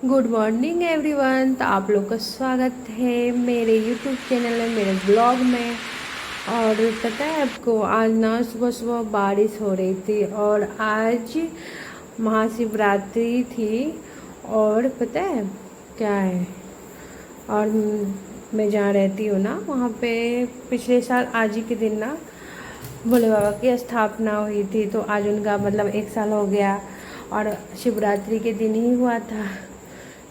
Good morning everyone. तो आप लोग का स्वागत है मेरे यूट्यूब चैनल में, मेरे ब्लॉग में। और पता है आपको, आज ना सुबह सुबह बारिश हो रही थी और आज महाशिवरात्रि थी। और पता है क्या है, और मैं जहाँ रहती हूँ ना वहाँ पे पिछले साल आज ही के दिन ना भोले बाबा की स्थापना हुई थी। तो आज उनका मतलब 1 साल हो गया और शिवरात्रि के दिन ही हुआ था।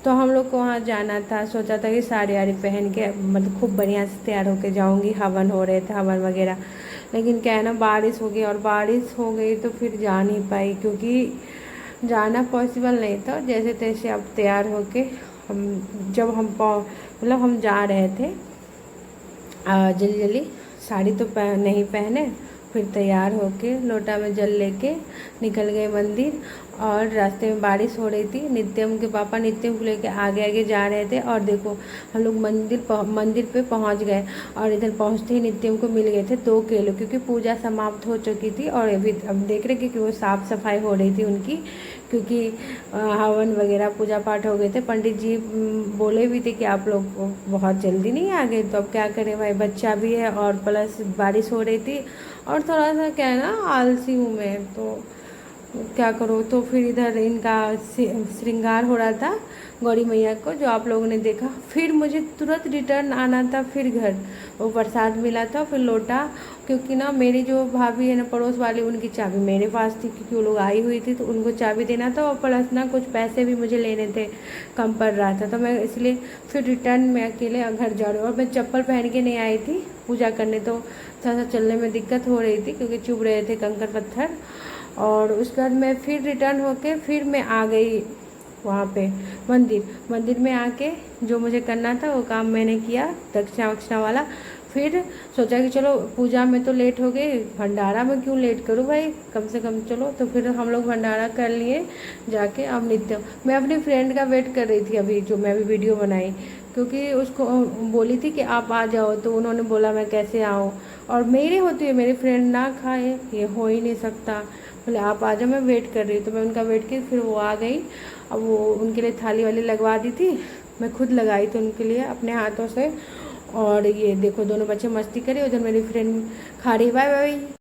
तो हम लोग को वहाँ जाना था, सोचा था कि साड़ी वाड़ी पहन के मतलब खूब बढ़िया से तैयार होके जाऊँगी। हवन हो रहे थे, हवन वगैरह। लेकिन क्या है ना, बारिश हो गई और बारिश हो गई तो फिर जा नहीं पाई, क्योंकि जाना पॉसिबल नहीं था। जैसे तैसे अब तैयार होके हम जब हम मतलब हम जा रहे थे जल्दी जल्दी, साड़ी तो नहीं पहने, फिर तैयार होके लोटा में जल लेके निकल गए मंदिर। और रास्ते में बारिश हो रही थी। नित्यम के पापा नित्यम को लेके आगे आगे जा रहे थे और देखो हम लोग मंदिर पे पहुंच गए। और इधर पहुंचते ही नित्यम को मिल गए थे 2 केले, क्योंकि पूजा समाप्त हो चुकी थी। और अभी अब देख रहे कि वो साफ़ सफाई हो रही थी उनकी, क्योंकि हवन वगैरह पूजा पाठ हो गए थे। पंडित जी बोले भी थे कि आप लोग बहुत जल्दी नहीं आ गए, तो अब क्या करें भाई, बच्चा भी है और प्लस बारिश हो रही थी। और थोड़ा सा क्या है ना, आलसी हूँ मैं, तो क्या करो। तो फिर इधर इनका श्रृंगार हो रहा था गौरी मैया को, जो आप लोगों ने देखा। फिर मुझे तुरंत रिटर्न आना था, फिर घर वो प्रसाद मिला था, फिर लोटा। क्योंकि ना मेरी जो भाभी है ना पड़ोस वाली, उनकी चाबी मेरे पास थी, क्योंकि वो लोग आई हुई थी तो उनको चाबी देना था। और प्लस ना कुछ पैसे भी मुझे लेने थे, कम पड़ रहा था। तो मैं इसलिए फिर रिटर्न में अकेले घर जा रही हूँ। और मैं चप्पल पहन के नहीं आई थी पूजा करने, तो थोड़ा सा चलने में दिक्कत हो रही थी, क्योंकि चुभ रहे थे कंकड़ पत्थर। और उसके बाद मैं फिर रिटर्न होके फिर मैं आ गई वहाँ पे मंदिर में आके जो मुझे करना था वो काम मैंने किया, दक्षिणा वक्षिणा वाला। फिर सोचा कि चलो पूजा में तो लेट हो गई, भंडारा में क्यों लेट करूँ भाई, कम से कम चलो। तो फिर हम लोग भंडारा कर लिए जाके। अब नित्य मैं अपनी फ्रेंड का वेट कर रही थी अभी, जो मैं अभी वीडियो बनाई, क्योंकि उसको बोली थी कि आप आ जाओ, तो उन्होंने बोला मैं कैसे आऊँ। और मेरे होती है मेरी फ्रेंड ना खाए, ये हो ही नहीं सकता। बोले आप आ जाओ, मैं वेट कर रही हूँ। तो मैं उनका वेट की, फिर वो आ गई। अब वो उनके लिए थाली वाली लगवा दी थी, मैं खुद लगाई थी उनके लिए अपने हाथों से। और ये देखो दोनों बच्चे मस्ती करे, उधर मेरी फ्रेंड खा रही। Bye bye.